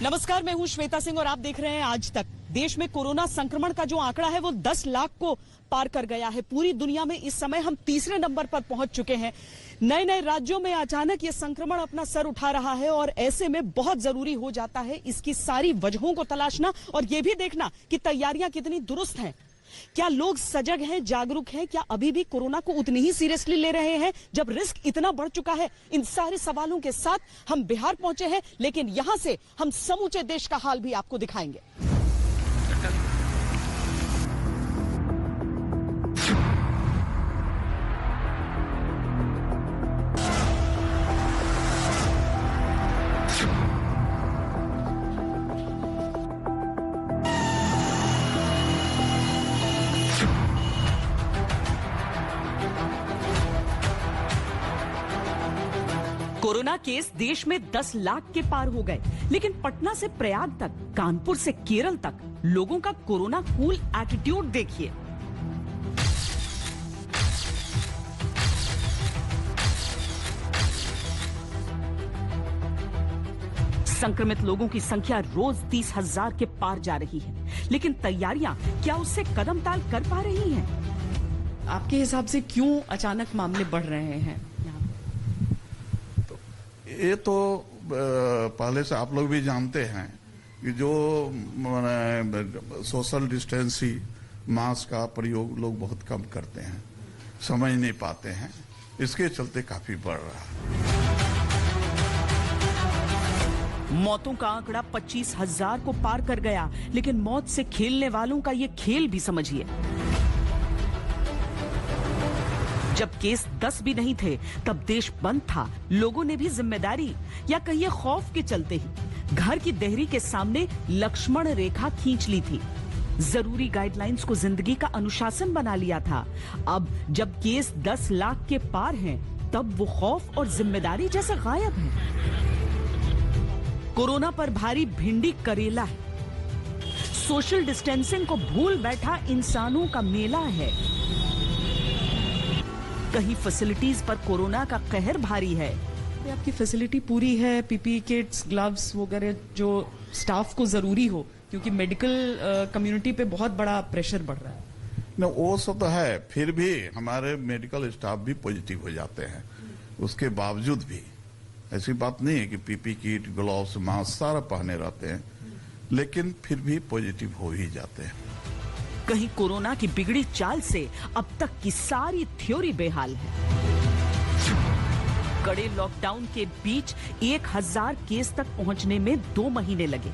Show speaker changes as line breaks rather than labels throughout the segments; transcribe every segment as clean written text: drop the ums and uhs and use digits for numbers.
नमस्कार, मैं हूं श्वेता सिंह और आप देख रहे हैं आज तक। देश में कोरोना संक्रमण का जो आंकड़ा है वो 10 लाख को पार कर गया है। पूरी दुनिया में इस समय हम तीसरे नंबर पर पहुंच चुके हैं। नए नए राज्यों में अचानक ये संक्रमण अपना सर उठा रहा है और ऐसे में बहुत जरूरी हो जाता है इसकी सारी वजहों को तलाशना और ये भी देखना कि तैयारियां कितनी दुरुस्त हैं। क्या लोग सजग हैं, जागरूक हैं? क्या अभी भी कोरोना को उतनी ही सीरियसली ले रहे हैं जब रिस्क इतना बढ़ चुका है? इन सारे सवालों के साथ हम बिहार पहुंचे हैं, लेकिन यहां से हम समूचे देश का हाल भी आपको दिखाएंगे। कोरोना केस देश में 10 लाख के पार हो गए, लेकिन पटना से प्रयाग तक, कानपुर से केरल तक लोगों का कोरोना कूल एटीट्यूड देखिए। संक्रमित लोगों की संख्या रोज 30,000 के पार जा रही है, लेकिन तैयारियां क्या उससे कदम ताल कर पा रही हैं? आपके हिसाब से क्यों अचानक मामले बढ़ रहे हैं?
ये तो पहले से आप लोग भी जानते हैं कि जो सोशल डिस्टेंसिंग, मास्क का प्रयोग लोग बहुत कम करते हैं, समझ नहीं पाते हैं, इसके चलते काफी बढ़ रहा है।
मौतों का आंकड़ा 25,000 को पार कर गया, लेकिन मौत से खेलने वालों का ये खेल भी समझिए। जब केस 10 भी नहीं थे तब देश बंद था, लोगों ने भी जिम्मेदारी या कहिए खौफ के चलते ही घर की देहरी के सामने लक्ष्मण रेखा खींच ली थी। जरूरी गाइडलाइंस को जिंदगी का अनुशासन बना लिया था। अब जब केस 10 लाख के पार हैं, तब वो खौफ और जिम्मेदारी जैसे गायब है। कोरोना पर भारी भिंडी करेला है, सोशल डिस्टेंसिंग को भूल बैठा इंसानों का मेला है। कहीं फैसिलिटीज पर कोरोना का कहर भारी है। आपकी फैसिलिटी पूरी है, पीपीई किट्स, ग्लव्स वगैरह जो स्टाफ को जरूरी हो, क्योंकि मेडिकल कम्युनिटी पे बहुत बड़ा प्रेशर बढ़ रहा है।
न वो सब तो है, फिर भी हमारे मेडिकल स्टाफ भी पॉजिटिव हो जाते हैं। उसके बावजूद भी ऐसी बात नहीं है कि पीपीई किट, ग्लव्स, मास्क सारा पहने रहते हैं, लेकिन फिर भी पॉजिटिव हो ही जाते हैं।
कहीं कोरोना की बिगड़ी चाल से अब तक की सारी थ्योरी बेहाल है। कड़े लॉकडाउन के बीच 1,000 केस तक पहुंचने में 2 महीने लगे,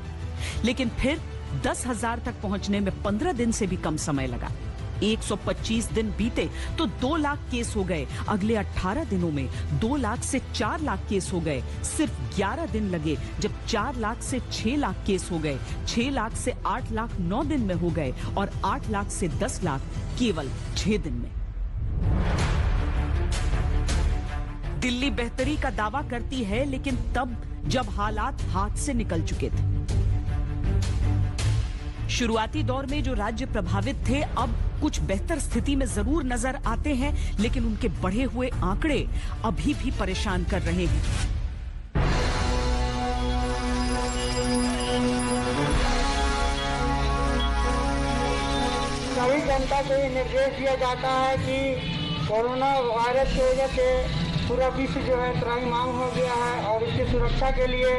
लेकिन फिर 10,000 तक पहुंचने में 15 दिन से भी कम समय लगा। 125 दिन बीते तो 2 लाख केस हो गए। अगले 18 दिनों में 2 लाख से 4 लाख केस हो गए। सिर्फ 11 दिन लगे जब 4 लाख से 6 लाख केस हो गए। 6 लाख से 8 लाख 9 दिन में हो गए और 8 लाख से 10 लाख केवल 6 दिन में। दिल्ली बेहतरी का दावा करती है, लेकिन तब जब हालात हाथ से निकल चुके थे। शुरुआती दौर में जो राज्य प्रभावित थे अब कुछ बेहतर स्थिति में जरूर नजर आते हैं, लेकिन उनके बढ़े हुए आंकड़े अभी भी परेशान कर रहे हैं।
सभी जनता को ये निर्देश दिया जाता है कि कोरोना वायरस की वजह से पूरा विश्व जो है त्राहिमाम हो गया है और इसकी सुरक्षा के लिए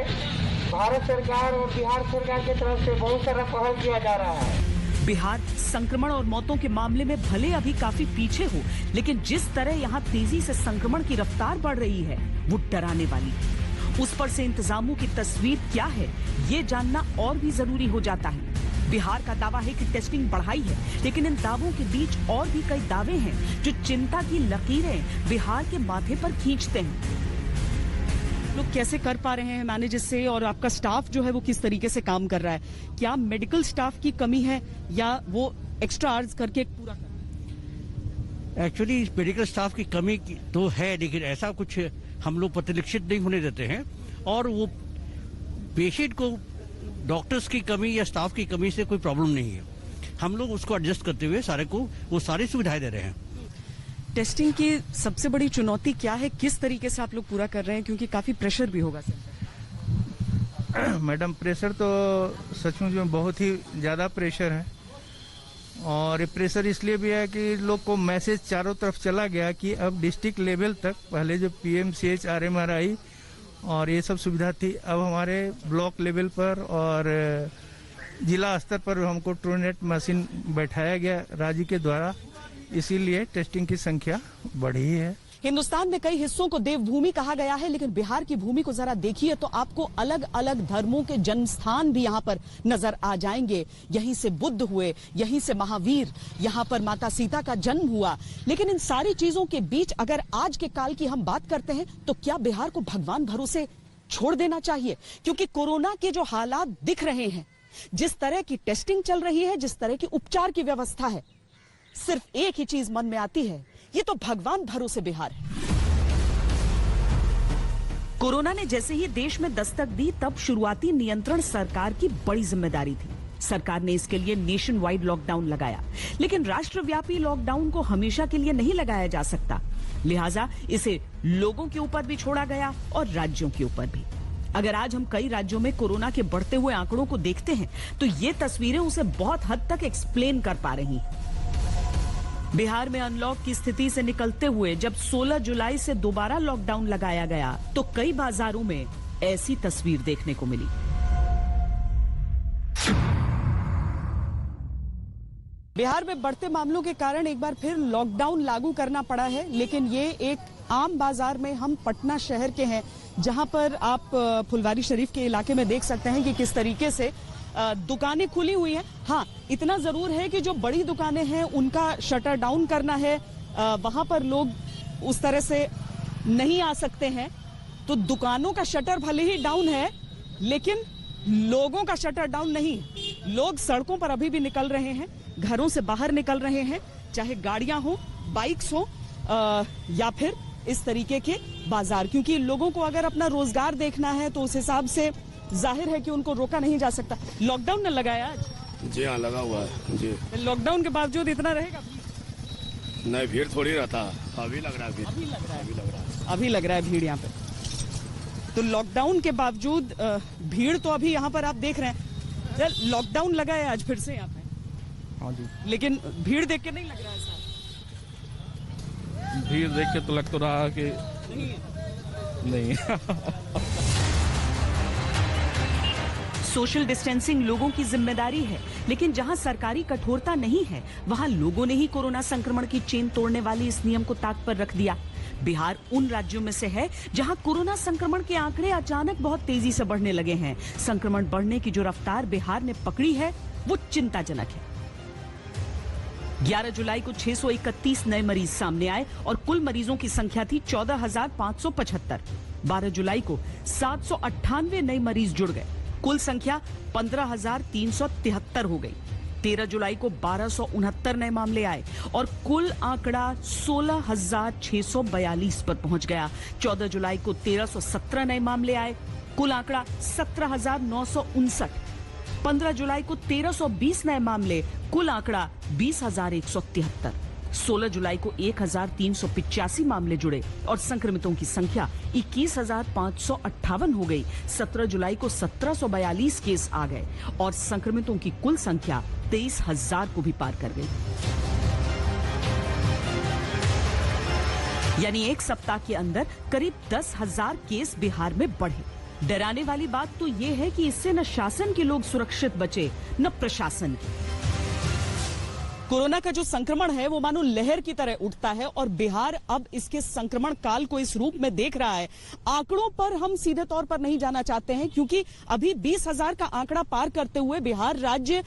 भारत सरकार और बिहार सरकार की तरफ से बहुत सारा पहल किया जा रहा है।
बिहार संक्रमण और मौतों के मामले में भले अभी काफी पीछे हो, लेकिन जिस तरह यहाँ तेजी से संक्रमण की रफ्तार बढ़ रही है वो डराने वाली है। उस पर से इंतजामों की तस्वीर क्या है, ये जानना और भी जरूरी हो जाता है। बिहार का दावा है कि टेस्टिंग बढ़ाई है, लेकिन इन दावों के बीच और भी कई दावे हैं जो चिंता की लकीरें बिहार के माथे पर खींचते हैं। लोग कैसे कर पा रहे हैं मैनेज इससे, और आपका स्टाफ जो है वो किस तरीके से काम कर रहा है? क्या मेडिकल स्टाफ की कमी है या वो एक्स्ट्रा आवर्स करके पूरा कर रहे हैं?
एक्चुअली मेडिकल स्टाफ की कमी तो है, लेकिन ऐसा कुछ हम लोग प्रतिलक्षित नहीं होने देते हैं। और वो पेशेंट को डॉक्टर्स की कमी या स्टाफ की कमी से कोई प्रॉब्लम नहीं है। हम लोग उसको एडजस्ट करते हुए सारे को वो सारी सुविधाएं दे रहे हैं।
टेस्टिंग की सबसे बड़ी चुनौती क्या है, किस तरीके से आप लोग पूरा कर रहे हैं, क्योंकि काफी प्रेशर भी होगा सर?
मैडम प्रेशर तो सचमुच में बहुत ही ज़्यादा प्रेशर है, और ये प्रेशर इसलिए भी है कि लोग को मैसेज चारों तरफ चला गया कि अब डिस्ट्रिक्ट लेवल तक, पहले जो पीएमसीएच आरएमआरआई और ये सब सुविधा थी, अब हमारे ब्लॉक लेवल पर और जिला स्तर पर हमको ट्रूनेट मशीन बैठाया गया राज्य के द्वारा, इसीलिए टेस्टिंग की संख्या बढ़ी है।
हिंदुस्तान में कई हिस्सों को देवभूमि कहा गया है, लेकिन बिहार की भूमि को जरा देखिए तो आपको अलग अलग धर्मों के जन्म स्थान भी यहाँ पर नजर आ जाएंगे। यहीं से बुद्ध हुए, यहीं से महावीर, यहाँ पर माता सीता का जन्म हुआ। लेकिन इन सारी चीजों के बीच अगर आज के काल की हम बात करते हैं तो क्या बिहार को भगवान भरोसे छोड़ देना चाहिए? क्योंकि कोरोना के जो हालात दिख रहे हैं, जिस तरह की टेस्टिंग चल रही है, जिस तरह की उपचार की व्यवस्था है, सिर्फ एक ही चीज मन में आती है, ये तो भगवान भरोसे बिहार है। कोरोना ने जैसे ही देश में दस्तक दी, तब शुरुआती नियंत्रण सरकार की बड़ी जिम्मेदारी थी। सरकार ने इसके लिए नेशन वाइड लॉकडाउन लगाया, लेकिन राष्ट्रव्यापी लॉकडाउन को हमेशा के लिए नहीं लगाया जा सकता, लिहाजा इसे लोगों के ऊपर भी छोड़ा गया और राज्यों के ऊपर भी। अगर आज हम कई राज्यों में कोरोना के बढ़ते हुए आंकड़ों को देखते हैं तो ये तस्वीरें उसे बहुत हद तक एक्सप्लेन कर पा रही हैं। बिहार में अनलॉक की स्थिति से निकलते हुए जब 16 जुलाई से दोबारा लॉकडाउन लगाया गया तो कई बाजारों में ऐसी तस्वीर देखने को मिली। बिहार में बढ़ते मामलों के कारण एक बार फिर लॉकडाउन लागू करना पड़ा है, लेकिन ये एक आम बाजार में, हम पटना शहर के हैं, जहां पर आप फुलवारी शरीफ के इलाके में देख सकते हैं कि किस तरीके से दुकानें खुली हुई हैं। हाँ, इतना जरूर है कि जो बड़ी दुकानें हैं उनका शटर डाउन करना है, वहां पर लोग उस तरह से नहीं आ सकते हैं, तो दुकानों का शटर भले ही डाउन है लेकिन लोगों का शटर डाउन नहीं है। लोग सड़कों पर अभी भी निकल रहे हैं, घरों से बाहर निकल रहे हैं, चाहे गाड़ियां हो, बाइक्स हो या फिर इस तरीके के बाजार, क्योंकि लोगों को अगर अपना रोजगार देखना है तो उस हिसाब से जाहिर है कि उनको रोका नहीं जा सकता। लॉकडाउन ने लगाया आज?
जी हाँ, लगा हुआ है जी।
लॉकडाउन के बावजूद इतना रहेगा?
नहीं, भीड़ थोड़ी रहता, अभी लग रहा है भीड़।
अभी लग रहा है भीड़ यहाँ पे। तो लॉकडाउन के बावजूद भीड़ तो अभी यहाँ पर आप देख रहे हैं। लॉकडाउन लगा है आज फिर से यहाँ पे।
हाँ जी।
लेकिन भीड़ देख के नहीं लग रहा है साहब?
भीड़ देख के तो लग तो रहा कि नहीं।
सोशल डिस्टेंसिंग लोगों की जिम्मेदारी है, लेकिन जहां सरकारी कठोरता नहीं है वहां लोगों ने ही कोरोना संक्रमण की चेन तोड़ने वाली इस नियम को ताक पर रख दिया। बिहार उन राज्यों में से है जहां कोरोना संक्रमण के आंकड़े अचानक बहुत तेजी से बढ़ने लगे हैं। संक्रमण बढ़ने की जो रफ्तार बिहार ने पकड़ी है वो चिंताजनक है। 11 जुलाई को 631 नए मरीज सामने आए और कुल मरीजों की संख्या थी 14,575। 12 जुलाई को 798 नए मरीज जुड़ गए, कुल संख्या 15,373 हो गई। 13 जुलाई को 1269 नए मामले आए और कुल आंकड़ा 16,642 पर पहुंच गया। 14 जुलाई को 1317 नए मामले आए, कुल आंकड़ा 17,959। 15 जुलाई को 1320 नए मामले, कुल आंकड़ा 20,173। 16 जुलाई को 1,385 मामले जुड़े और संक्रमितों की संख्या 21,558 हो गई। 17 जुलाई को 1,742 केस आ गए और संक्रमितों की कुल संख्या 23,000 को भी पार कर गई। यानी एक सप्ताह के अंदर करीब 10,000 केस बिहार में बढ़े। डराने वाली बात तो ये है कि इससे न शासन के लोग सुरक्षित बचे न प्रशासन की। कोरोना का जो संक्रमण है वो मानो लहर की तरह उठता है और बिहार अब इसके संक्रमण काल को इस रूप में देख रहा है। आंकड़ों पर हम सीधे तौर पर नहीं जाना चाहते हैं क्योंकि अभी 20,000 का आंकड़ा पार करते हुए बिहार राज्य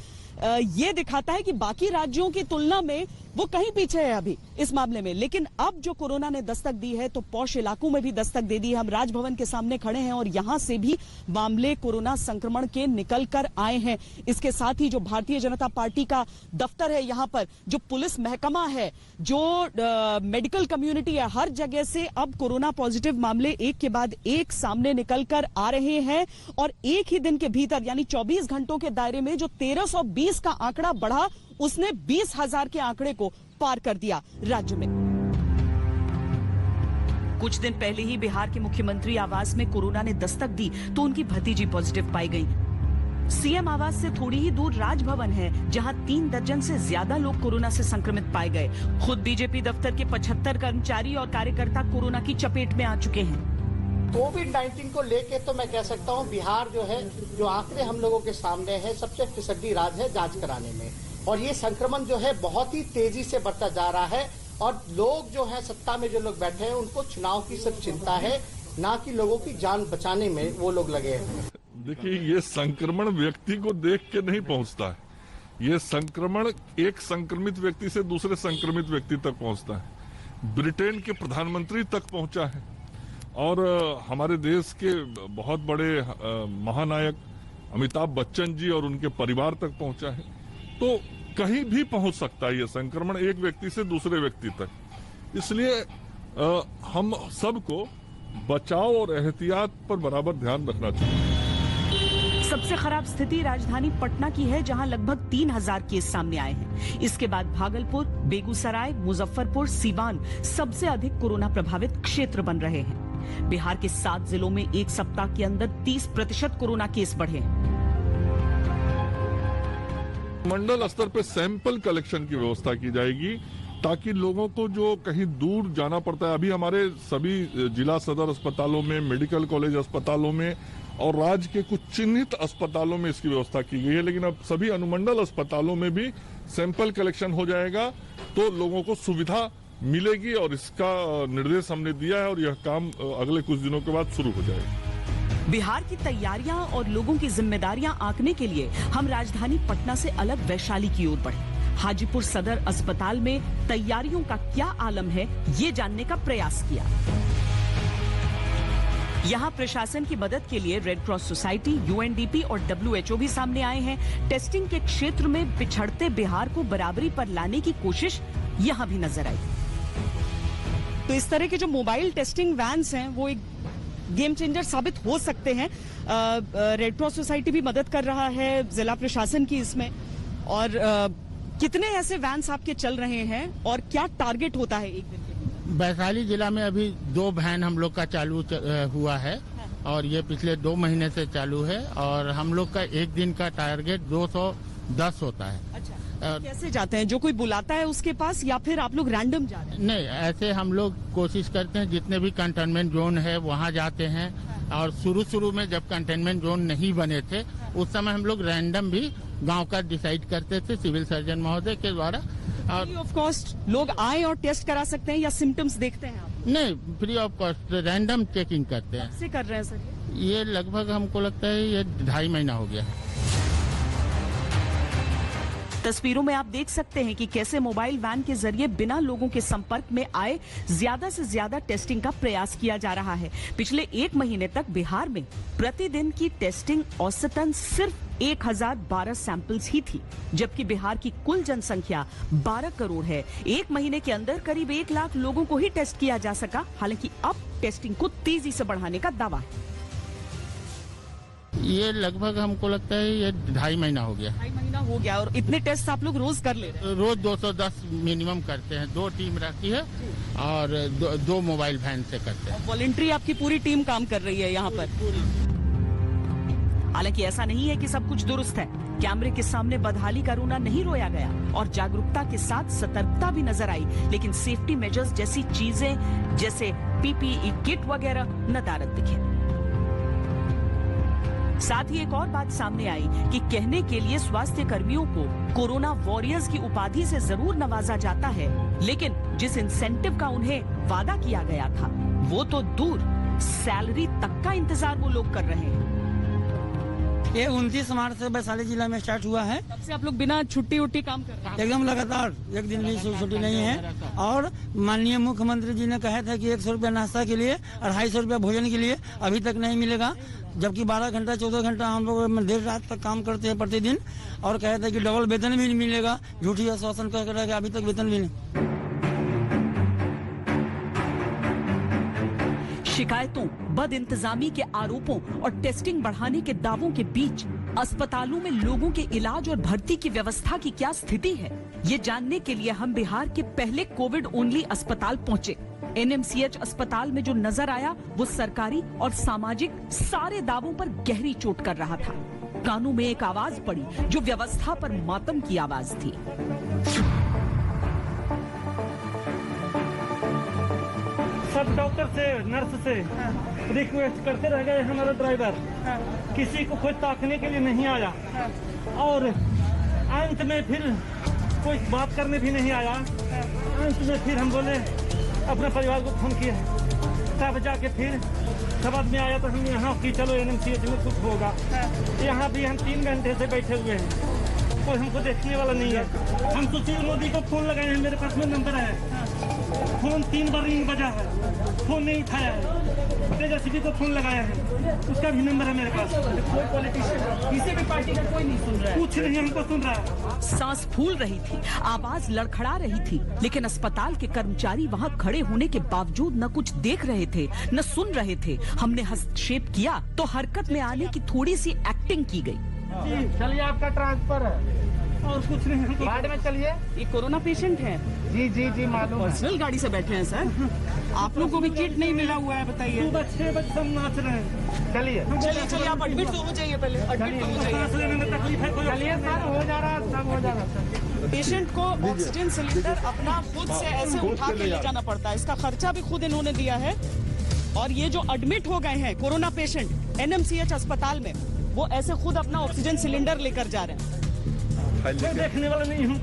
ये दिखाता है कि बाकी राज्यों की तुलना में वो कहीं पीछे है अभी इस मामले में। लेकिन अब जो कोरोना ने दस्तक दी है तो पौष इलाकों में भी दस्तक दे दी है। हम राजभवन के सामने खड़े हैं और यहां से भी मामले कोरोना संक्रमण के निकल कर आए हैं। इसके साथ ही जो भारतीय जनता पार्टी का दफ्तर है, यहाँ पर जो पुलिस महकमा है, जो मेडिकल कम्युनिटी है, हर जगह से अब कोरोना पॉजिटिव मामले एक के बाद एक सामने निकल कर आ रहे हैं। और एक ही दिन के भीतर यानी 24 घंटों के दायरे में जो 1320 का आंकड़ा बढ़ा, उसने 20,000 के आंकड़े को पार कर दिया राज्य में। कुछ दिन पहले ही बिहार के मुख्यमंत्री आवास में कोरोना ने दस्तक दी तो उनकी भतीजी पॉजिटिव पाई गई। सीएम आवास से थोड़ी ही दूर राजभवन है, जहां 3 दर्जन से ज्यादा लोग कोरोना से संक्रमित पाए गए। खुद बीजेपी दफ्तर के 75 कर्मचारी और कार्यकर्ता कोरोना की चपेट में आ चुके हैं।
कोविड-19 को लेके तो मैं कह सकता हूं बिहार जो है, जो आंकड़े हम लोगों के सामने है, सबसे फिसड्डी राज है जांच कराने में। और ये संक्रमण जो है बहुत ही तेजी से बढ़ता जा रहा है और लोग जो है सत्ता में जो लोग बैठे हैं उनको चुनाव की सिर्फ चिंता है, ना कि लोगों की जान बचाने में वो लोग लगे हैं।
देखिए, ये संक्रमण व्यक्ति को देख के नहीं पहुंचता है। ये संक्रमण एक संक्रमित व्यक्ति से दूसरे संक्रमित व्यक्ति तक पहुंचता है। ब्रिटेन के प्रधानमंत्री तक पहुंचा है और हमारे देश के बहुत बड़े महानायक अमिताभ बच्चन जी और उनके परिवार तक पहुंचा है। तो कहीं भी पहुंच सकता है ये संक्रमण एक व्यक्ति से दूसरे व्यक्ति तक। इसलिए हम सबको बचाव और एहतियात पर बराबर ध्यान रखना चाहिए।
सबसे खराब स्थिति राजधानी पटना की है, जहां लगभग 3000 केस सामने आए हैं। इसके बाद भागलपुर, बेगूसराय, मुजफ्फरपुर, सीवान सबसे अधिक कोरोना प्रभावित क्षेत्र बन रहे हैं। बिहार के 7 जिलों में एक सप्ताह के अंदर 30% कोरोना केस बढ़े हैं।
मंडल स्तर पे सैंपल कलेक्शन की व्यवस्था की जाएगी ताकि लोगों को जो कहीं दूर जाना पड़ता है, अभी हमारे सभी जिला सदर अस्पतालों में, मेडिकल कॉलेज अस्पतालों में और राज्य के कुछ चिन्हित अस्पतालों में इसकी व्यवस्था की गई है, लेकिन अब सभी अनुमंडल अस्पतालों में भी सैंपल कलेक्शन हो जाएगा तो लोगों को सुविधा मिलेगी और इसका निर्देश हमने दिया है और यह काम अगले कुछ दिनों के बाद शुरू हो जाएगा।
बिहार की तैयारियां और लोगों की जिम्मेदारियां आंकने के लिए हम राजधानी पटना से अलग वैशाली की ओर बढ़े। हाजीपुर सदर अस्पताल में तैयारियों का क्या आलम है, ये जानने का प्रयास किया। यहाँ प्रशासन की मदद के लिए रेड क्रॉस सोसाइटी, यूएनडीपी और WHO भी सामने आए हैं। टेस्टिंग के क्षेत्र में पिछड़ते बिहार को बराबरी पर लाने की कोशिश यहाँ भी नजर आई। तो इस तरह के जो मोबाइल टेस्टिंग वैन्स हैं वो एक गेम चेंजर साबित हो सकते हैं। रेड क्रॉस सोसाइटी भी मदद कर रहा है, जिला प्रशासन की इसमें। और कितने ऐसे वैन्स आपके चल रहे हैं और क्या टारगेट होता है एक दिन के?
वैशाली जिला में अभी 2 वैन हम लोग का चालू हुआ है और ये पिछले 2 महीने से चालू है और हम लोग का एक दिन का टारगेट 210 होता है।
अच्छा, कैसे जाते हैं? जो कोई बुलाता है उसके पास या फिर आप लोग रैंडम जा रहे हैं?
नहीं, ऐसे हम लोग कोशिश करते हैं, जितने भी कंटेनमेंट जोन है वहाँ जाते हैं। और शुरू में जब कंटेनमेंट जोन नहीं बने थे उस समय हम लोग रैंडम भी गांव का डिसाइड करते थे सिविल सर्जन महोदय के द्वारा। और
फ्री ऑफ कॉस्ट लोग आए और टेस्ट करा सकते हैं या सिम्टम्स देखते हैं आप?
नहीं, free of cost random checking करते हैं।
कैसे कर रहे हैं सर?
ये लगभग हमको लगता है ये 2.5 महीना हो गया है।
तस्वीरों में आप देख सकते हैं कि कैसे मोबाइल वैन के जरिए बिना लोगों के संपर्क में आए ज्यादा से ज्यादा टेस्टिंग का प्रयास किया जा रहा है। पिछले 1 महीने तक बिहार में प्रतिदिन की टेस्टिंग औसतन सिर्फ 1012 सैंपल्स ही थी, जबकि बिहार की कुल जनसंख्या 12 करोड़ है। 1 महीने के अंदर करीब 1 लाख लोगों को ही टेस्ट किया जा सका। हालांकि अब टेस्टिंग को तेजी से बढ़ाने का दावा है।
ये लगभग हमको लगता है ये 2.5 महीना हो गया।
2.5 महीना हो गया। और इतने टेस्ट आप लोग रोज कर ले रहे हैं?
रोज 210 मिनिमम करते हैं। 2 टीम रहती है और 2 मोबाइल वैन से करते हैं।
वॉलंटरी आपकी पूरी टीम काम कर रही है यहाँ पर? हालांकि ऐसा नहीं है कि सब कुछ दुरुस्त है। कैमरे के सामने बदहाली का रोना नहीं रोया गया और जागरूकता के साथ सतर्कता भी नजर आई, लेकिन सेफ्टी मेजर्स जैसी चीजें जैसे PPE किट वगैरह नदारद दिखे। साथ ही एक और बात सामने आई कि कहने के लिए स्वास्थ्य कर्मियों को कोरोना वॉरियर्स की उपाधि से जरूर नवाजा जाता है, लेकिन जिस इंसेंटिव का उन्हें वादा किया गया था वो तो दूर, सैलरी तक का इंतजार वो लोग कर रहे हैं।
ये 29 मार्च से वैशाली जिला में स्टार्ट हुआ है।
तब से आप लोग बिना छुट्टी काम कर रहे हैं?
एकदम लगातार, एक दिन भी छुट्टी नहीं है। और माननीय मुख्यमंत्री जी ने कहा था कि 100 रुपया नाश्ता के लिए और 250 रुपया भोजन के लिए, अभी तक नहीं मिलेगा। जबकि 12 घंटा 14 घंटा हम लोग देर रात तक काम करते हैं प्रतिदिन और कहा था कि डबल वेतन भी नहीं मिलेगा। झूठी आश्वासन कह रहा है, अभी तक वेतन भी नहीं।
शिकायतों, बद इंतजामी के आरोपों और टेस्टिंग बढ़ाने के दावों के बीच अस्पतालों में लोगों के इलाज और भर्ती की व्यवस्था की क्या स्थिति है, ये जानने के लिए हम बिहार के पहले कोविड ओनली अस्पताल पहुंचे। एनएमसीएच अस्पताल में जो नजर आया वो सरकारी और सामाजिक सारे दावों पर गहरी चोट कर रहा था। कानों में एक आवाज पड़ी जो व्यवस्था पर मातम की आवाज थी।
सब डॉक्टर से नर्स से रिक्वेस्ट करते रह गए हमारा ड्राइवर, किसी को कोई ताकने के लिए नहीं आया और अंत में फिर कोई बात करने भी नहीं आया। अंत में फिर हम बोले अपने परिवार को फोन किए, तब जाके फिर सब आदमी आया तो हम यहाँ की चलो एनएमसीएच में कुछ होगा। यहाँ भी हम 3 घंटे से बैठे हुए हैं, कोई हमको देखने वाला नहीं है। हम सुशील मोदी को फोन लगाए हैं, मेरे पास में नंबर है, फोन 3 बार रिंग बजा है, फोन नहीं उठाया है। तेजस्वी को फोन लगाया है, उसका भी नंबर है मेरे पास। कोई पॉलिटिशियन किसी भी पार्टी का कोई नहीं सुन रहा है, कुछ नहीं हमको सुन रहा है।
सांस फूल रही थी, आवाज लड़खड़ा रही थी, लेकिन अस्पताल के कर्मचारी वहाँ खड़े होने के बावजूद न कुछ देख रहे थे न सुन रहे थे। हमने हस्तक्षेप किया तो हरकत में आने की थोड़ी सी एक्टिंग की गई।
चलिए आपका ट्रांसफर है और कुछ नहीं, वार्ड में चलिए।
ये कोरोना पेशेंट है?
जी जी जी मालूम।
पर्सनल गाड़ी से बैठे हैं सर। आप लोग को भी किट नहीं मिला हुआ है, बताइए।
6 बजे सब नाच रहे हैं। चलिए
चलिए आप एडमिट तो हो जाइए, पहले एडमिट तो हो जाइए।
सांस लेने में तकलीफ है, चलिए सर, हो जा रहा है, सब हो जा रहा है।
पेशेंट को ऑक्सीजन सिलेंडर अपना खुद से ऐसे उठा के ले जाना पड़ता है, इसका खर्चा भी खुद इन्होंने दिया है। और ये जो एडमिट हो गए हैं कोरोना पेशेंट एनएमसीएच अस्पताल में, वो ऐसे खुद अपना ऑक्सीजन सिलेंडर लेकर जा रहे हैं।
मैं देखने वाला नहीं हूँ।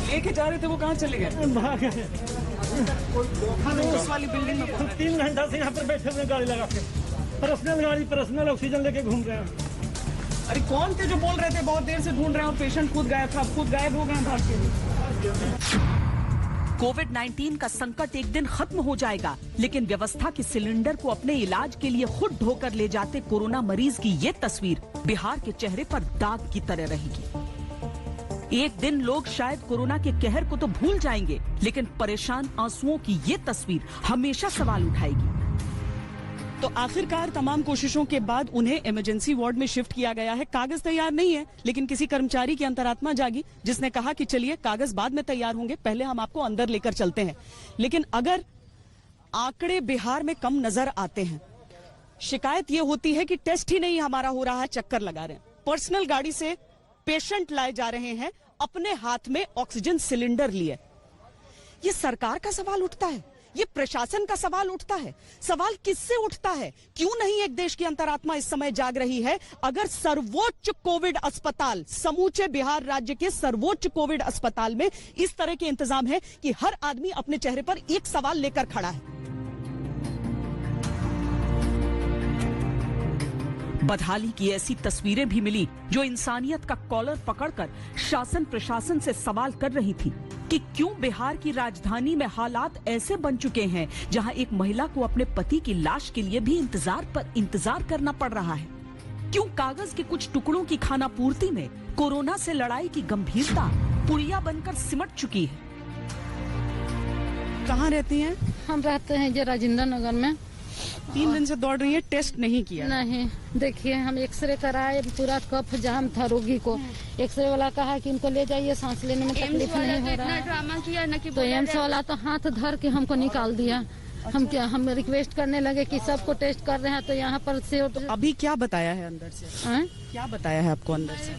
लेके जा रहे थे, वो कहाँ चले गए?
भाग गए।
उस वाली बिल्डिंग में
3 घंटा से यहाँ पर बैठे हुए गाड़ी लगा के, पर्सनल गाड़ी, पर्सनल ऑक्सीजन लेके घूम रहे हैं।
अरे कौन थे जो बोल रहे थे बहुत देर से ढूंढ रहे हैं और पेशेंट खुद गायब था, खुद गायब हो गए भाग के। कोविड-19 का संकट एक दिन खत्म हो जाएगा, लेकिन व्यवस्था के सिलेंडर को अपने इलाज के लिए खुद ढोकर ले जाते कोरोना मरीज की ये तस्वीर बिहार के चेहरे पर दाग की तरह रहेगी। एक दिन लोग शायद कोरोना के कहर को तो भूल जाएंगे, लेकिन परेशान आंसुओं की ये तस्वीर हमेशा सवाल उठाएगी। तो आखिरकार तमाम कोशिशों के बाद उन्हें इमरजेंसी वार्ड में शिफ्ट किया गया है। कागज तैयार नहीं है, लेकिन किसी कर्मचारी की अंतरात्मा जागी जिसने कहा कि चलिए कागज बाद में तैयार होंगे, पहले हम आपको अंदर लेकर चलते हैं। लेकिन अगर आंकड़े बिहार में कम नजर आते हैं, शिकायत ये होती है कि टेस्ट ही नहीं हमारा हो रहा है, चक्कर लगा रहे हैं। पर्सनल गाड़ी से पेशेंट लाए जा रहे हैं, अपने हाथ में ऑक्सीजन सिलेंडर लिए। ये सरकार का सवाल उठता है, ये प्रशासन का सवाल उठता है। सवाल किससे उठता है? क्यों नहीं एक देश की अंतरात्मा इस समय जाग रही है? अगर सर्वोच्च कोविड अस्पताल, समूचे बिहार राज्य के सर्वोच्च कोविड अस्पताल में इस तरह के इंतजाम है कि हर आदमी अपने चेहरे पर एक सवाल लेकर खड़ा है। बदहाली की ऐसी तस्वीरें भी मिली जो इंसानियत का कॉलर पकड़कर शासन प्रशासन से सवाल कर रही थी कि क्यों बिहार की राजधानी में हालात ऐसे बन चुके हैं जहां एक महिला को अपने पति की लाश के लिए भी इंतजार करना पड़ रहा है। क्यों कागज के कुछ टुकड़ों की खानापूर्ति में कोरोना से लड़ाई की गंभीरता पुड़िया बनकर सिमट चुकी है। कहाँ रहती हैं?
हम रहते हैं ये राजेंद्र नगर में।
3 दिन से दौड़ रही है, टेस्ट नहीं किया?
नहीं, देखिए हम एक्सरे कराए, पूरा कफ जाम था रोगी को। एक्सरे वाला कहा कि इनको ले जाइए, सांस लेने में तकलीफ नहीं हो रहा है।
ड्रामा किया ना कि
तो एम्स वाला तो हाथ धर के हमको निकाल दिया। हम रिक्वेस्ट करने लगे कि सबको टेस्ट कर रहे हैं, तो यहाँ पर से
तो अभी क्या बताया है अंदर से? क्या बताया है आपको अंदर से?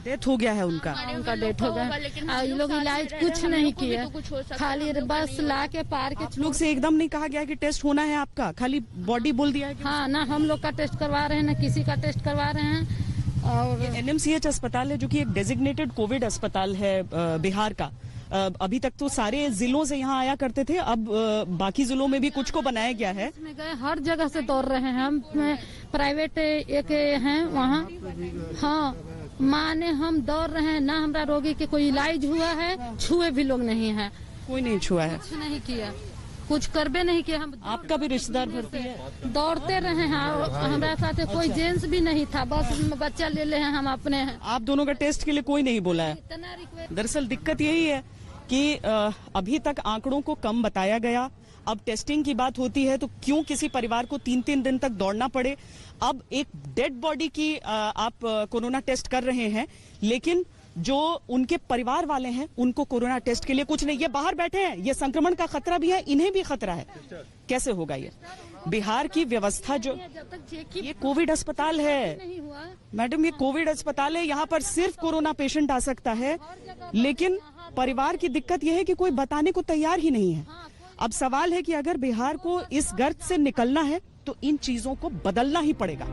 डेथ हो गया है उनका
डेथ हो गया। ये लोग इलाज कुछ नहीं किया, खाली बस ला के पार के।
लोग से एकदम नहीं कहा गया कि टेस्ट होना है आपका, खाली बॉडी बोल दिया है?
हाँ, ना हम लोग का टेस्ट करवा रहे हैं ना किसी का टेस्ट करवा रहे हैं। और
एनएमसीएच अस्पताल है जो कि एक डेजिग्नेटेड कोविड अस्पताल है बिहार का। अभी तक तो सारे जिलों से यहाँ आया करते थे, अब बाकी जिलों में भी कुछ को बनाया गया है।
गए हर जगह से दौड़ रहे हैं हम, प्राइवेट एक हैं वहाँ। हाँ, माने हम दौड़ रहे हैं ना, हमारा रोगी के कोई इलाज हुआ है, छुए भी लोग नहीं है,
कोई नहीं छुआ है,
कुछ नहीं किया, कुछ करबे नहीं किया। हम
आपका भी रिश्तेदार भर्ती है?
दौड़ते रहे हैं, हमारे साथ कोई जेंट्स भी नहीं था, बस बच्चा ले ले हैं हम अपने हैं।
आप दोनों का टेस्ट के लिए कोई नहीं बोला है? दरअसल दिक्कत यही है कि अभी तक आंकड़ों को कम बताया गया, अब टेस्टिंग की बात होती है तो क्यों किसी परिवार को 3-3 दिन तक दौड़ना पड़े। अब एक डेड बॉडी की आप कोरोना टेस्ट कर रहे हैं, लेकिन जो उनके परिवार वाले हैं उनको कोरोना टेस्ट के लिए कुछ नहीं, ये बाहर बैठे हैं, ये संक्रमण का खतरा भी है, इन्हें भी खतरा है। कैसे होगा ये? बिहार की व्यवस्था जो, ये कोविड अस्पताल है मैडम, ये कोविड अस्पताल है, यहाँ पर सिर्फ कोरोना पेशेंट आ सकता है, लेकिन परिवार की दिक्कत यह है कि कोई बताने को तैयार ही नहीं है। अब सवाल है कि अगर बिहार को इस गर्त से निकलना है तो इन चीजों को बदलना ही पड़ेगा।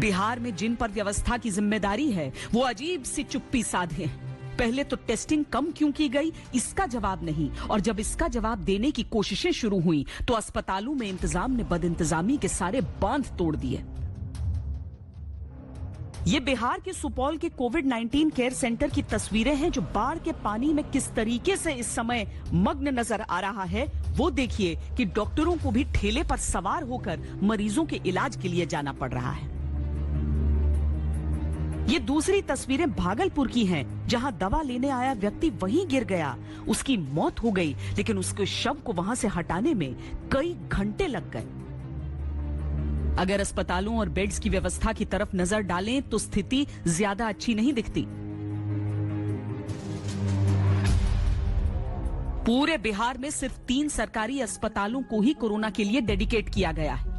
बिहार में जिन पर व्यवस्था की जिम्मेदारी है वो अजीब सी चुप्पी साधे हैं। पहले तो टेस्टिंग कम क्यों की गई, इसका जवाब नहीं, और जब इसका जवाब देने की कोशिशें शुरू हुई तो अस्पतालों में इंतजाम ने बदइंतजामी के सारे बांध तोड़ दिए। ये बिहार के सुपौल के कोविड-19 केयर सेंटर की तस्वीरें हैं, जो बाढ़ के पानी में किस तरीके से इस समय मग्न नजर आ रहा है। वो देखिए कि डॉक्टरों को भी ठेले पर सवार होकर मरीजों के इलाज के लिए जाना पड़ रहा है। ये दूसरी तस्वीरें भागलपुर की हैं, जहां दवा लेने आया व्यक्ति वहीं गिर गया, उसकी मौत हो गई, लेकिन उसके शव को वहां से हटाने में कई घंटे लग गए। अगर अस्पतालों और बेड्स की व्यवस्था की तरफ नजर डालें तो स्थिति ज्यादा अच्छी नहीं दिखती। पूरे बिहार में सिर्फ 3 सरकारी अस्पतालों को ही कोरोना के लिए डेडिकेट किया गया है।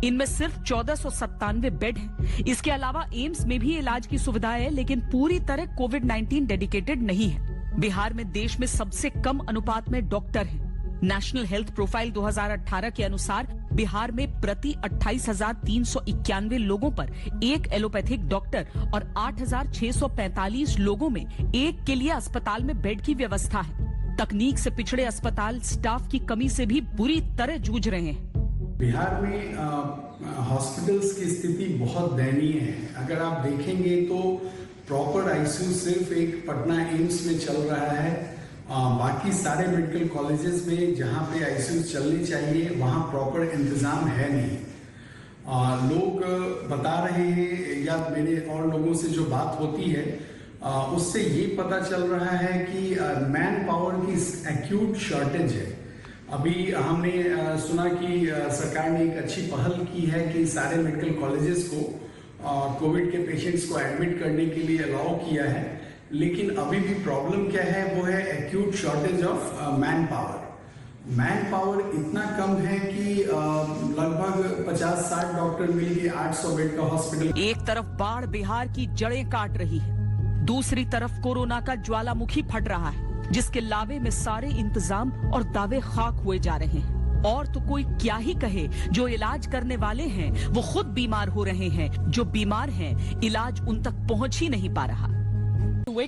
इनमें सिर्फ 1497 बेड हैं। इसके अलावा एम्स में भी इलाज की सुविधा है, लेकिन पूरी तरह कोविड-19 डेडिकेटेड नहीं है। बिहार में देश में सबसे कम अनुपात में डॉक्टर हैं। नेशनल हेल्थ प्रोफाइल 2018 के अनुसार बिहार में प्रति 28,391 लोगों पर एक एलोपैथिक डॉक्टर और 8,645 लोगों में एक के लिए अस्पताल में बेड की व्यवस्था है। तकनीक से पिछड़े अस्पताल स्टाफ की कमी से भी बुरी तरह जूझ रहे हैं।
बिहार में हॉस्पिटल्स की स्थिति बहुत दयनीय है। अगर आप देखेंगे तो प्रॉपर आईसीयू सिर्फ एक पटना एम्स में चल रहा है। बाकी सारे मेडिकल कॉलेजेस में जहाँ पे आईसीयू चलनी चाहिए वहाँ प्रॉपर इंतजाम है नहीं। लोग बता रहे हैं या मेरे और लोगों से जो बात होती है उससे ये पता चल रहा है कि मैन पावर की एक्यूट शॉर्टेज है। अभी हमने सुना कि सरकार ने एक अच्छी पहल की है कि सारे मेडिकल कॉलेजेस को कोविड के पेशेंट्स को एडमिट करने के लिए अलाउ किया है, लेकिन अभी भी प्रॉब्लम क्या है वो है acute shortage of man power. Man power इतना कम है कि लगभग 50-60 डॉक्टर मिलकर 800 बेड का हॉस्पिटल।
एक तरफ बाढ़ बिहार की जड़ें काट रही है, दूसरी तरफ कोरोना का ज्वालामुखी फट रहा है, जिसके लावे में सारे इंतजाम और दावे खाक हुए जा रहे हैं। और तो कोई क्या ही कहे, जो इलाज करने वाले हैं वो खुद बीमार हो रहे हैं, जो बीमार हैं इलाज उन तक पहुंच ही नहीं पा रहा।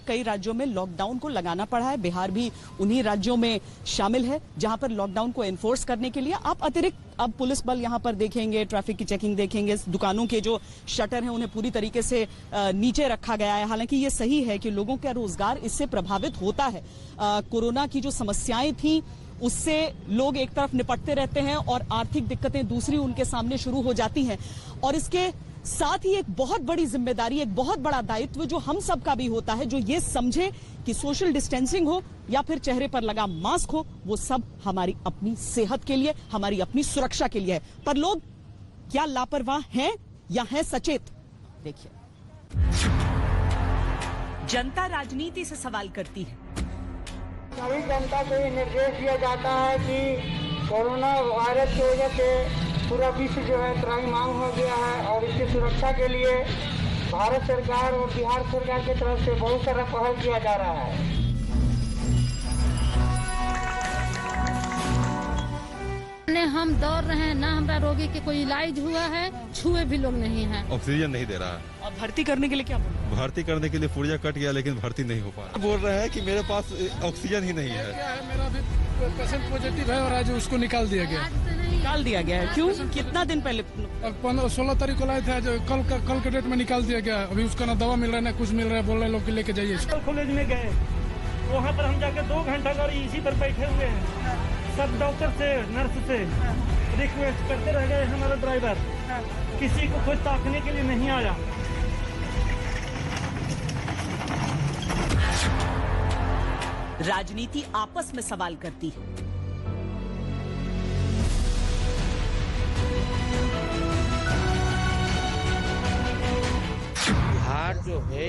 कई राज्यों में लॉकडाउन को लगाना पड़ा है, बिहार भी उन्हीं राज्यों में शामिल है जहां पर लॉकडाउन को एनफोर्स करने के लिए आप अतिरिक्त अब पुलिस बल यहां पर देखेंगे, ट्रैफिक की चेकिंग देखेंगे, दुकानों के जो शटर हैं उन्हें पूरी तरीके से नीचे रखा गया है। हालांकि ये सही है कि लोगों का रोजगार इससे प्रभावित होता है। कोरोना की जो समस्याएं थी उससे लोग एक तरफ निपटते रहते हैं और आर्थिक दिक्कतें दूसरी उनके सामने शुरू हो जाती हैं, और इसके साथ ही एक बहुत बड़ी जिम्मेदारी, एक बहुत बड़ा दायित्व जो हम सब का भी होता है, जो ये समझे कि सोशल डिस्टेंसिंग हो या फिर चेहरे पर लगा मास्क हो, वो सब हमारी अपनी सेहत के लिए, हमारी अपनी सुरक्षा के लिए है। पर लोग क्या लापरवाह हैं या हैं सचेत? देखिए, जनता राजनीति से सवाल करती है।
सभी जनता को ये निर्देश दिया जाता है कि कोरोना वायरस की वजह से पूरा विश्व जो है त्राहिमाम हो गया है, और इसकी सुरक्षा के लिए भारत सरकार और बिहार सरकार की तरफ से बहुत सारा पहल किया जा रहा है।
हम दौड़ रहे हैं, ना हमारा रोगी के कोई इलाज हुआ है, छुए भी लोग नहीं हैं।
ऑक्सीजन नहीं दे रहा है।
अब भर्ती करने के लिए क्या बोल?
भर्ती करने के लिए पुर्जा कट गया, लेकिन भर्ती नहीं हो पा रहा। बोल रहे हैं कि मेरे पास ऑक्सीजन ही नहीं है।
मेरा भी पेशेंट पॉजिटिव है और आज उसको निकाल दिया गया।
निकाल दिया गया है? क्यों? कितना दिन पहले?
16 तारीख को लाए थे, जो कल के डेट में निकाल दिया गया। अभी उसका ना दवा मिल रहा है ना कुछ मिल रहा है। बोल रहे लोग लेके जाइए।
कॉलेज में गए, वहाँ पर हम जाके 2 घंटा का इसी पर बैठे हुए हैं। सब डॉक्टर से, नर्स से रिक्वेस्ट करते रह गए। हमारा ड्राइवर किसी को कोई ताकने के लिए नहीं आया।
राजनीति आपस में सवाल करती है।
बिहार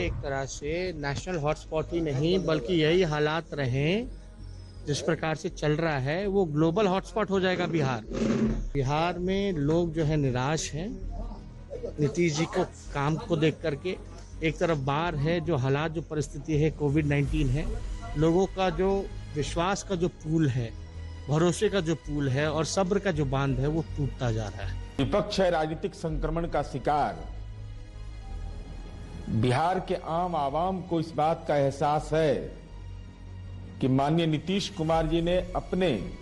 एक तरह से नेशनल हॉटस्पॉट ही नहीं बल्कि यही हालात रहें जिस प्रकार से चल रहा है वो ग्लोबल हॉटस्पॉट हो जाएगा बिहार। बिहार में लोग जो है निराश हैं नीतीश जी को काम को देख करके। एक तरफ बाहर है जो हालात जो परिस्थिति है कोविड-19 है, लोगों का जो विश्वास का जो पुल है, भरोसे का जो पुल है और सब्र का जो बांध है वो टूटता जा रहा है।
विपक्ष है राजनीतिक संक्रमण का शिकार। बिहार के आम आवाम को इस बात का एहसास है कि माननीय नीतीश कुमार जी ने अपने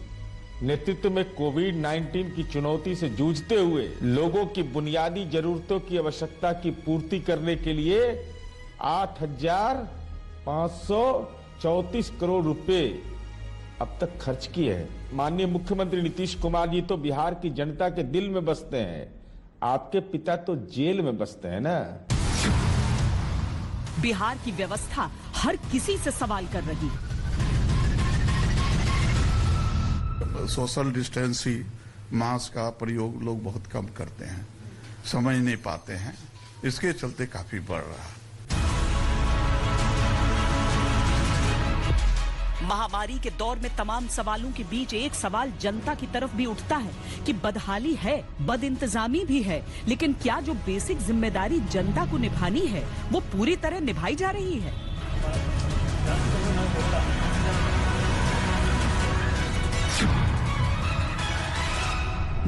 नेतृत्व में कोविड-19 की चुनौती से जूझते हुए लोगों की बुनियादी जरूरतों की आवश्यकता की पूर्ति करने के लिए 8,534 करोड़ रुपए अब तक खर्च किए हैं। माननीय मुख्यमंत्री नीतीश कुमार जी तो बिहार की जनता के दिल में बसते हैं, आपके पिता तो जेल में बसते हैं ना।
बिहार की व्यवस्था हर किसी से सवाल कर रही है।
सोशल डिस्टेंसिंग, मास्क का प्रयोग लोग बहुत कम करते हैं, समझ नहीं पाते हैं, इसके चलते काफी बढ़ रहा है।
महामारी के दौर में तमाम सवालों के बीच एक सवाल जनता की तरफ भी उठता है कि बदहाली है, बदइंतजामी भी है, लेकिन क्या जो बेसिक जिम्मेदारी जनता को निभानी है वो पूरी तरह निभाई जा रही है?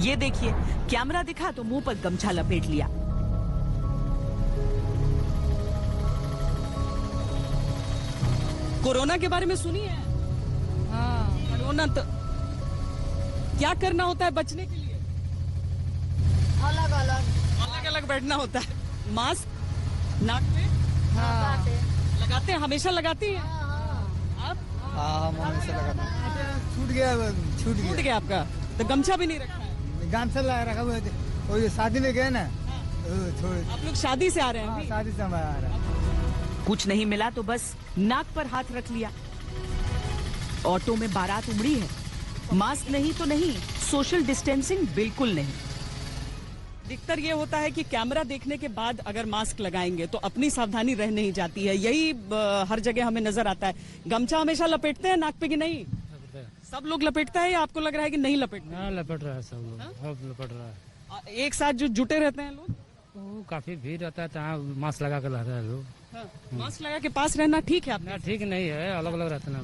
ये देखिए, कैमरा दिखा तो मुंह पर गमछा लपेट लिया। कोरोना के बारे में सुनी है? हाँ, कोरोना तो क्या करना होता है बचने के लिए? अलग अलग बैठना होता है। मास्क नाक में लगाते हैं, हमेशा लगाती है आप?
हाँ, हमेशा लगाते हैं। छूट गया आपका तो गमछा भी नहीं रखा है? गमछा रखा हुआ है, वो शादी में गए ना।
आप लोग शादी से आ रहे हैं?
हाँ, शादी से आ रहे हैं।
कुछ नहीं मिला तो बस नाक पर हाथ रख लिया। ऑटो में बारात उमड़ी है, मास्क नहीं तो नहीं, सोशल डिस्टेंसिंग बिल्कुल नहीं। अधिकतर ये होता है कि कैमरा देखने के बाद अगर मास्क लगाएंगे तो अपनी सावधानी रह नहीं जाती है, यही हर जगह हमें नजर आता है। गमछा हमेशा लपेटते हैं नाक पे कि नहीं? सब लोग लपेटता है या आपको लग रहा है कि नहीं लपेटते?
हाँ, लपेट रहा है सब लोग। हाँ? लपेट रहा है।
एक साथ जो जुटे रहते हैं लोग,
वो काफी भीड़ रहता है, तो मास्क लगा कर रहता है लोग।
हाँ, मास्क लगा के पास रहना ठीक है?
ना, ठीक नहीं है, अलग अलग रहते हैं।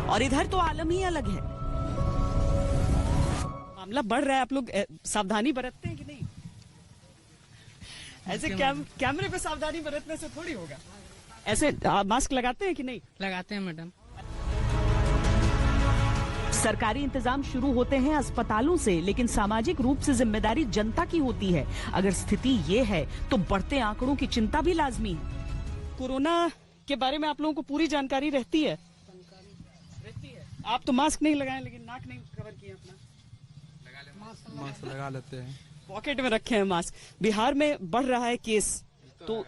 और इधर तो आलम ही अलग है, मामला बढ़ रहा है। आप लोग सावधानी बरतते हैं कि नहीं? ऐसे कैमरे पे सावधानी बरतने से थोड़ी होगा। ऐसे मास्क लगाते हैं कि नहीं?
लगाते हैं मैडम।
सरकारी इंतजाम शुरू होते हैं अस्पतालों से, लेकिन सामाजिक रूप से जिम्मेदारी जनता की होती है। अगर स्थिति ये है तो बढ़ते आंकड़ों की चिंता भी लाजमी है। कोरोना के बारे में आप लोगों को पूरी जानकारी रहती है? आप तो मास्क नहीं लगाए लेकिन नाक नहीं कवर किया अपना।
मास्क लगा लेते हैं,
पॉकेट में रखे हैं मास्क। बिहार में बढ़ रहा है केस तो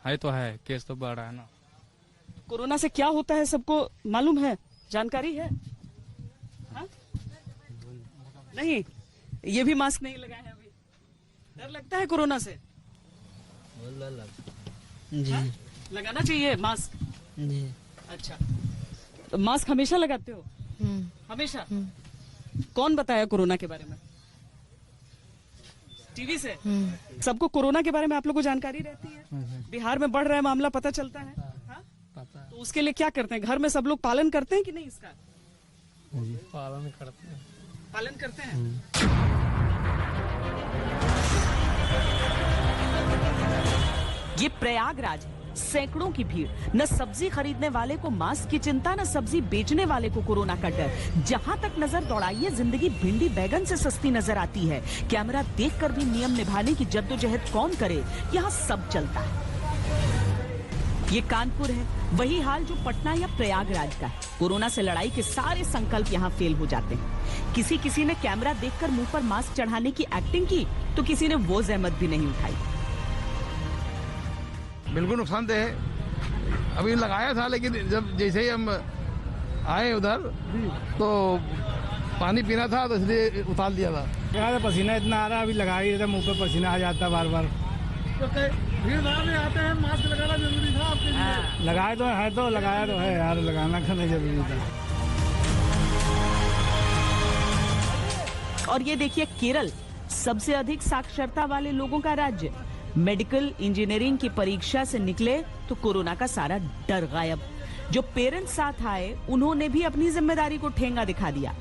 है तो है, केस तो बढ़ रहा है ना।
कोरोना से क्या होता है सबको मालूम है, जानकारी है? नहीं, ये भी मास्क नहीं लगाए हैं अभी। डर लगता है कोरोना से?
जी।
लगाना चाहिए मास्क?
जी।
अच्छा, तो मास्क हमेशा लगाते हो? हमेशा? कौन बताया कोरोना के बारे में? टीवी से? सबको कोरोना के बारे में आप लोगों को जानकारी रहती है? बिहार में बढ़ रहा है मामला, पता चलता है? तो उसके लिए क्या करते हैं? घर में सब लोग पालन करते हैं कि नहीं इसका?
पालन करते हैं।
पालन करते हैं? ये प्रयागराज है, सैकड़ों की भीड़, न सब्जी खरीदने वाले को मास्क की चिंता, न सब्जी बेचने वाले को कोरोना का डर। जहां तक नजर दौड़ाइए जिंदगी भिंडी बैगन से सस्ती नजर आती है। कैमरा देखकर भी नियम निभाने की जद्दोजहद कौन करे, यहाँ सब चलता है। ये कानपुर है, वही हाल जो पटना या प्रयागराज का है। कोरोना से लड़ाई के सारे संकल्प यहाँ फेल हो जाते हैं। किसी ने कैमरा देखकर मुंह पर मास्क चढ़ाने की एक्टिंग की तो किसी ने वो जहमत भी नहीं उठाई।
बिल्कुल नुकसानदेह है। अभी लगाया था, लेकिन जब जैसे ही हम आए उधर तो पानी पीना था तो इसलिए उतार दिया था।
पसीना इतना आ रहा, अभी लगा ही था, मुंह पर पसीना आ जाता बार बार।
भीड़ भाड़ में आते हैं, मास्क लगाना जरूरी था आपके लिए।
लगाया तो है यार, लगाना का नहीं जरूरी था।
और ये देखिए केरल, सबसे अधिक साक्षरता वाले लोगों का राज्य। मेडिकल इंजीनियरिंग की परीक्षा से निकले तो कोरोना का सारा डर गायब। जो पेरेंट्स साथ आए उन्होंने भी अपनी जिम्मेदारी को ठेंगा दिखा दिया।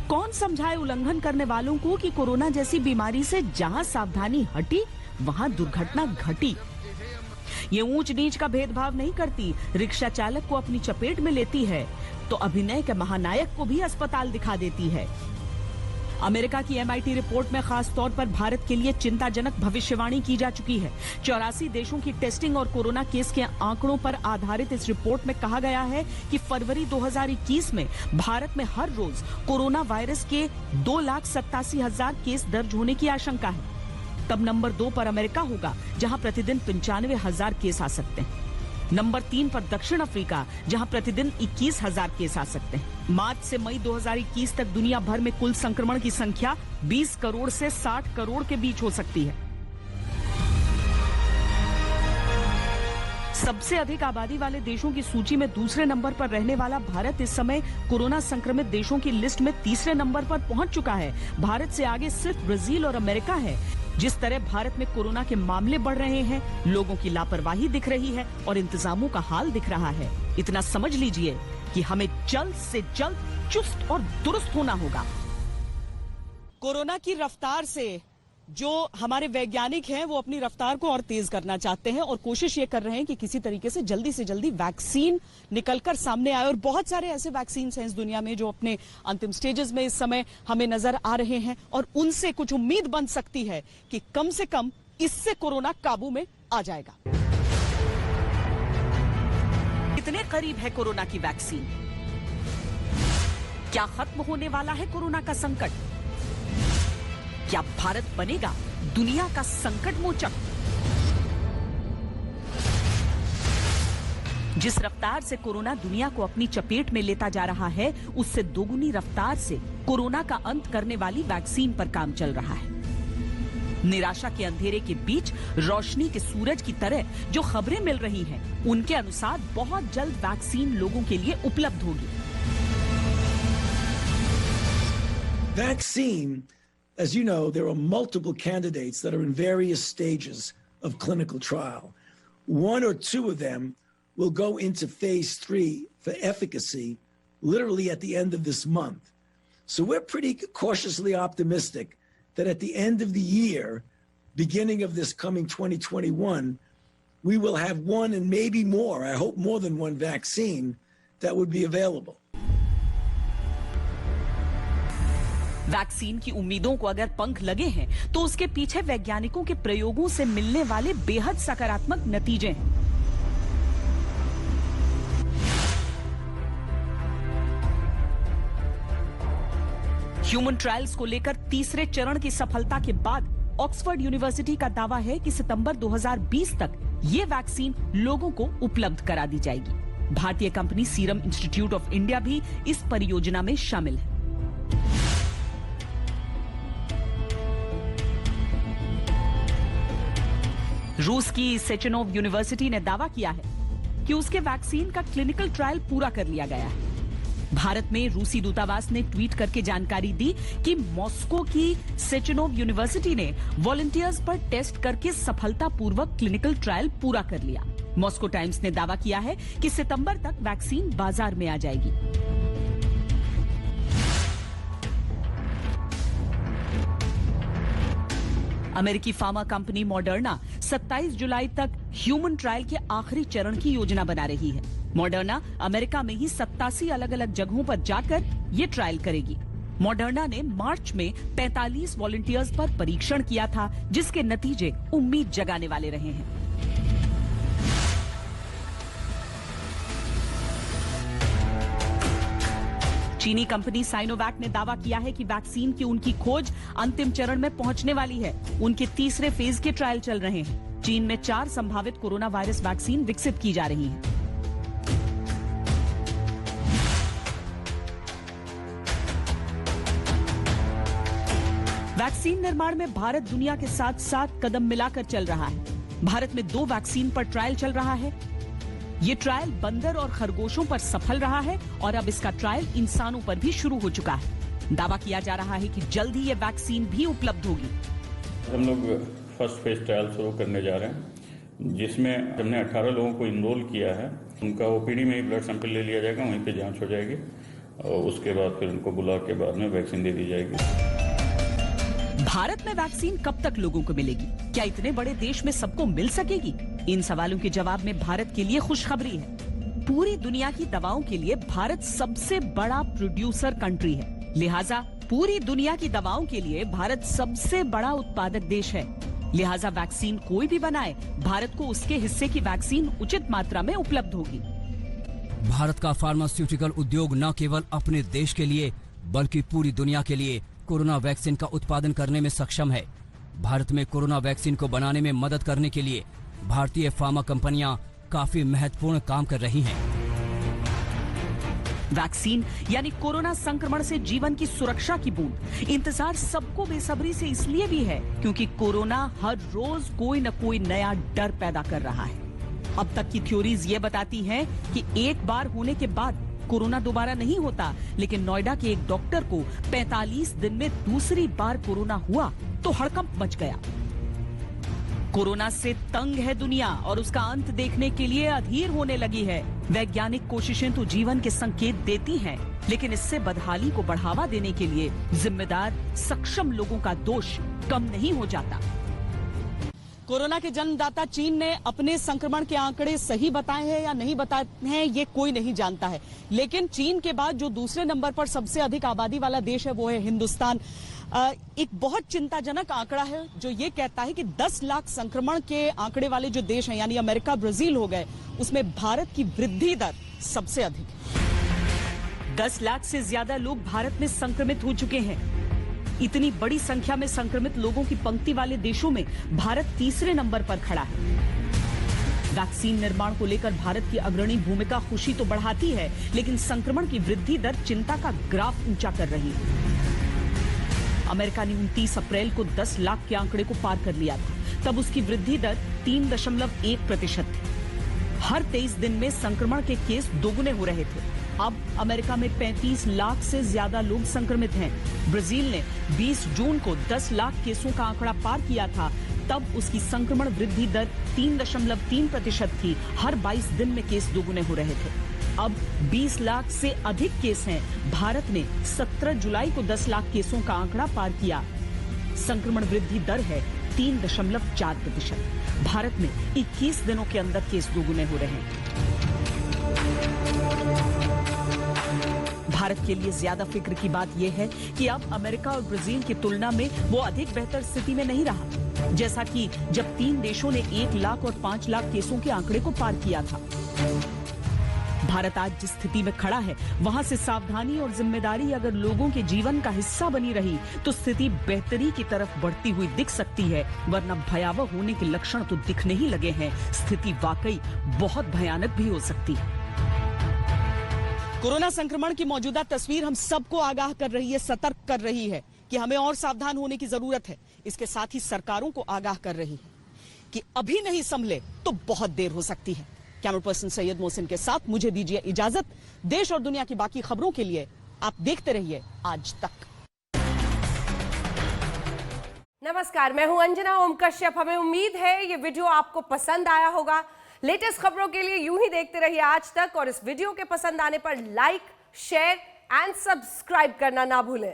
कौन समझाए उल्लंघन करने वालों को कि कोरोना जैसी बीमारी से जहां सावधानी हटी वहां दुर्घटना घटी। ये ऊंच नीच का भेदभाव नहीं करती, रिक्शा चालक को अपनी चपेट में लेती है तो अभिनय के महानायक को भी अस्पताल दिखा देती है। अमेरिका की MIT रिपोर्ट में खास तौर पर भारत के लिए चिंताजनक भविष्यवाणी की जा चुकी है। 84 देशों की टेस्टिंग और कोरोना केस के आंकड़ों पर आधारित इस रिपोर्ट में कहा गया है कि फरवरी 2021 में भारत में हर रोज कोरोना वायरस के 2,87,000 केस दर्ज होने की आशंका है। तब नंबर 2 पर अमेरिका होगा, जहां प्रतिदिन 95,000 केस आ सकते हैं। नंबर 3 पर दक्षिण अफ्रीका, जहां प्रतिदिन 21,000 केस आ सकते हैं। मार्च से मई 2021 तक दुनिया भर में कुल संक्रमण की संख्या 20 करोड़ से 60 करोड़ के बीच हो सकती है। सबसे अधिक आबादी वाले देशों की सूची में दूसरे नंबर पर रहने वाला भारत इस समय कोरोना संक्रमित देशों की लिस्ट में तीसरे नंबर पर पहुंच चुका है। भारत से आगे सिर्फ ब्राजील और अमेरिका है। जिस तरह भारत में कोरोना के मामले बढ़ रहे हैं, लोगों की लापरवाही दिख रही है और इंतजामों का हाल दिख रहा है, इतना समझ लीजिए कि हमें जल्द से जल्द चुस्त और दुरुस्त होना होगा। कोरोना की रफ्तार से जो हमारे वैज्ञानिक हैं वो अपनी रफ्तार को और तेज करना चाहते हैं और कोशिश ये कर रहे हैं कि किसी तरीके से जल्दी वैक्सीन निकलकर सामने आए। और बहुत सारे ऐसे वैक्सीन हैं इस दुनिया में जो अपने अंतिम स्टेजेस में इस समय हमें नजर आ रहे हैं और उनसे कुछ उम्मीद बन सकती है कि कम से कम इससे कोरोना काबू में आ जाएगा। कितने करीब है कोरोना की वैक्सीन? क्या खत्म होने वाला है कोरोना का संकट? क्या भारत बनेगा दुनिया का संकट मोचक? जिस रफ्तार से कोरोना दुनिया को अपनी चपेट में लेता जा रहा है, उससे दोगुनी रफ्तार से कोरोना का अंत करने वाली वैक्सीन पर काम चल रहा है। निराशा के अंधेरे के बीच रोशनी के सूरज की तरह जो खबरें मिल रही हैं, उनके अनुसार बहुत जल्द वैक्सीन लोगों के लिए उपलब्ध होगी।
Vaccine, as you know, there are multiple candidates that are in various stages of clinical trial. One or two of them will go into phase 3 for efficacy literally at the end of this month. So we're pretty cautiously optimistic that at the end of the year, beginning of this coming 2021, we will have one and maybe more, I hope more than one vaccine that would be available.
Vaccine की उम्मीदों को अगर पंख लगे हैं तो उसके पीछे वैज्ञानिकों के प्रयोगों से मिलने वाले बेहद सकारात्मक नतीजे हैं। ह्यूमन ट्रायल्स को लेकर तीसरे चरण की सफलता के बाद ऑक्सफोर्ड यूनिवर्सिटी का दावा है कि सितंबर 2020 तक ये वैक्सीन लोगों को उपलब्ध करा दी जाएगी। भारतीय company serum institute of India भी इस परियोजना में शामिल है। रूस की सेचेनोव यूनिवर्सिटी ने दावा किया है कि उसके वैक्सीन का क्लिनिकल ट्रायल पूरा कर लिया गया है। भारत में रूसी दूतावास ने ट्वीट करके जानकारी दी कि मॉस्को की सेचेनोव यूनिवर्सिटी ने वॉलंटियर्स पर टेस्ट करके सफलतापूर्वक क्लिनिकल ट्रायल पूरा कर लिया। मॉस्को टाइम्स ने दावा किया है कि सितंबर तक वैक्सीन बाजार में आ जाएगी। अमेरिकी फार्मा कंपनी मॉडर्ना 27 जुलाई तक ह्यूमन ट्रायल के आखिरी चरण की योजना बना रही है। मॉडर्ना अमेरिका में ही 87 अलग अलग जगहों पर जाकर ये ट्रायल करेगी। मॉडर्ना ने मार्च में 45 वॉलंटियर्स पर परीक्षण किया था, जिसके नतीजे उम्मीद जगाने वाले रहे हैं। चीनी कंपनी साइनोवैक ने दावा किया है कि वैक्सीन की उनकी खोज अंतिम चरण में पहुंचने वाली है। उनके तीसरे फेज के ट्रायल चल रहे हैं। चीन में 4 संभावित कोरोना वायरस वैक्सीन विकसित की जा रही हैं। वैक्सीन निर्माण में भारत दुनिया के साथ साथ कदम मिलाकर चल रहा है। भारत में 2 वैक्सीन पर ट्रायल चल रहा है। ये ट्रायल बंदर और खरगोशों पर सफल रहा है और अब इसका ट्रायल इंसानों पर भी शुरू हो चुका है। दावा किया जा रहा है कि जल्द ही ये वैक्सीन भी उपलब्ध होगी।
हम लोग फर्स्ट फेज ट्रायल शुरू करने जा रहे हैं, जिसमें हमने 18 लोगों को इनरोल किया है। उनका ओपीडी में ही ब्लड सैंपल ले लिया जाएगा, वहीं पे जांच हो जाएगी और उसके बाद फिर उनको बुला के बाद में वैक्सीन दे दी जाएगी।
भारत में वैक्सीन कब तक लोगों को मिलेगी? क्या इतने बड़े देश में सबको मिल सकेगी? इन सवालों के जवाब में भारत के लिए खुशखबरी है। पूरी दुनिया की दवाओं के लिए भारत सबसे बड़ा प्रोड्यूसर कंट्री है, लिहाजा पूरी दुनिया की दवाओं के लिए भारत सबसे बड़ा उत्पादक देश है। लिहाजा वैक्सीन कोई भी बनाए, भारत को उसके हिस्से की वैक्सीन उचित मात्रा में उपलब्ध होगी।
भारत का फार्मास्यूटिकल उद्योग न केवल अपने देश के लिए बल्कि पूरी दुनिया के लिए कोरोना वैक्सीन का उत्पादन करने में सक्षम है। भारत में कोरोना वैक्सीन को बनाने में मदद करने के लिए भारतीय फार्मा कंपनियां काफी महत्वपूर्ण काम कर रही हैं।
वैक्सीन यानी कोरोना संक्रमण से जीवन की सुरक्षा की बूंद। इंतजार सबको बेसब्री से इसलिए भी है क्योंकि कोरोना हर रोज कोई न कोई नया डर पैदा कर रहा है। अब तक की थ्योरीज ये बताती हैं कि एक बार होने के बाद कोरोना दोबारा नहीं होता, लेकिन नोएडा के एक डॉक्टर को 45 दिन में दूसरी बार कोरोना हुआ तो हड़कंप मच गया। कोरोना से तंग है दुनिया और उसका अंत देखने के लिए अधीर होने लगी है। वैज्ञानिक कोशिशें तो जीवन के संकेत देती हैं, लेकिन इससे बदहाली को बढ़ावा देने के लिए जिम्मेदार सक्षम लोगों का दोष कम नहीं हो जाता। कोरोना के जन्मदाता चीन ने अपने संक्रमण के आंकड़े सही बताए हैं या नहीं बताए हैं, ये कोई नहीं जानता है। लेकिन चीन के बाद जो दूसरे नंबर पर सबसे अधिक आबादी वाला देश है वो है हिंदुस्तान। एक बहुत चिंताजनक आंकड़ा है जो ये कहता है कि 10 लाख संक्रमण के आंकड़े वाले जो देश हैं यानी अमेरिका, ब्राजील हो गए, उसमें भारत की वृद्धि दर सबसे अधिक है। 10 लाख से ज्यादा लोग भारत में संक्रमित हो चुके हैं। इतनी बड़ी संख्या में संक्रमित लोगों की पंक्ति वाले देशों में भारत तीसरे नंबर पर खड़ा है। वैक्सीन निर्माण को लेकर भारत की अग्रणी भूमिका खुशी तो बढ़ाती है, लेकिन संक्रमण की वृद्धि दर चिंता का ग्राफ ऊंचा कर रही है। अमेरिका ने 29 अप्रैल को 10 लाख के आंकड़े को पार कर लिया था। तब उसकी वृद्धि दर 3.1% थी। हर 23 दिन में संक्रमण के केस दोगुने हो रहे थे। अब अमेरिका में 35 लाख से ज्यादा लोग संक्रमित हैं। ब्राजील ने 20 जून को 10 लाख केसों का आंकड़ा पार किया था। तब उसकी संक्रमण वृद्धि दर 3.3% थी। हर 22 दिन में केस दोगुने हो रहे थे। अब 20 लाख से अधिक केस हैं। भारत ने 17 जुलाई को 10 लाख केसों का आंकड़ा पार किया। संक्रमण वृद्धि दर है 3.4%। भारत में 21 दिनों के अंदर केस दोगुने हो रहे हैं। भारत के लिए ज्यादा फिक्र की बात यह है कि अब अमेरिका और ब्राजील की तुलना में वो अधिक बेहतर स्थिति में नहीं रहा, जैसा कि जब 3 देशों ने 1 लाख और 5 लाख केसों के आंकड़े को पार किया था। भारत आज जिस स्थिति में खड़ा है, वहां से सावधानी और जिम्मेदारी अगर लोगों के जीवन का हिस्सा बनी रही तो स्थिति बेहतरी की तरफ बढ़ती हुई दिख सकती है, वरना भयावह होने के लक्षण तो दिखने ही लगे हैं। स्थिति वाकई बहुत भयानक भी हो सकती है। कोरोना संक्रमण की मौजूदा तस्वीर हम सबको आगाह कर रही है, सतर्क कर रही है कि हमें और सावधान होने की जरूरत है। इसके साथ ही सरकारों को आगाह कर रही है कि अभी नहीं संभले तो बहुत देर हो सकती है। कैमरा पर्सन सैयद मोहसिन के साथ मुझे दीजिए इजाजत। देश और दुनिया की बाकी खबरों के लिए आप देखते रहिए आज तक।
नमस्कार, मैं हूं अंजना ओम कश्यप। हमें उम्मीद है ये वीडियो आपको पसंद आया होगा। लेटेस्ट खबरों के लिए यूं ही देखते रहिए आज तक और इस वीडियो के पसंद आने पर लाइक, शेयर एंड सब्सक्राइब करना ना भूलें।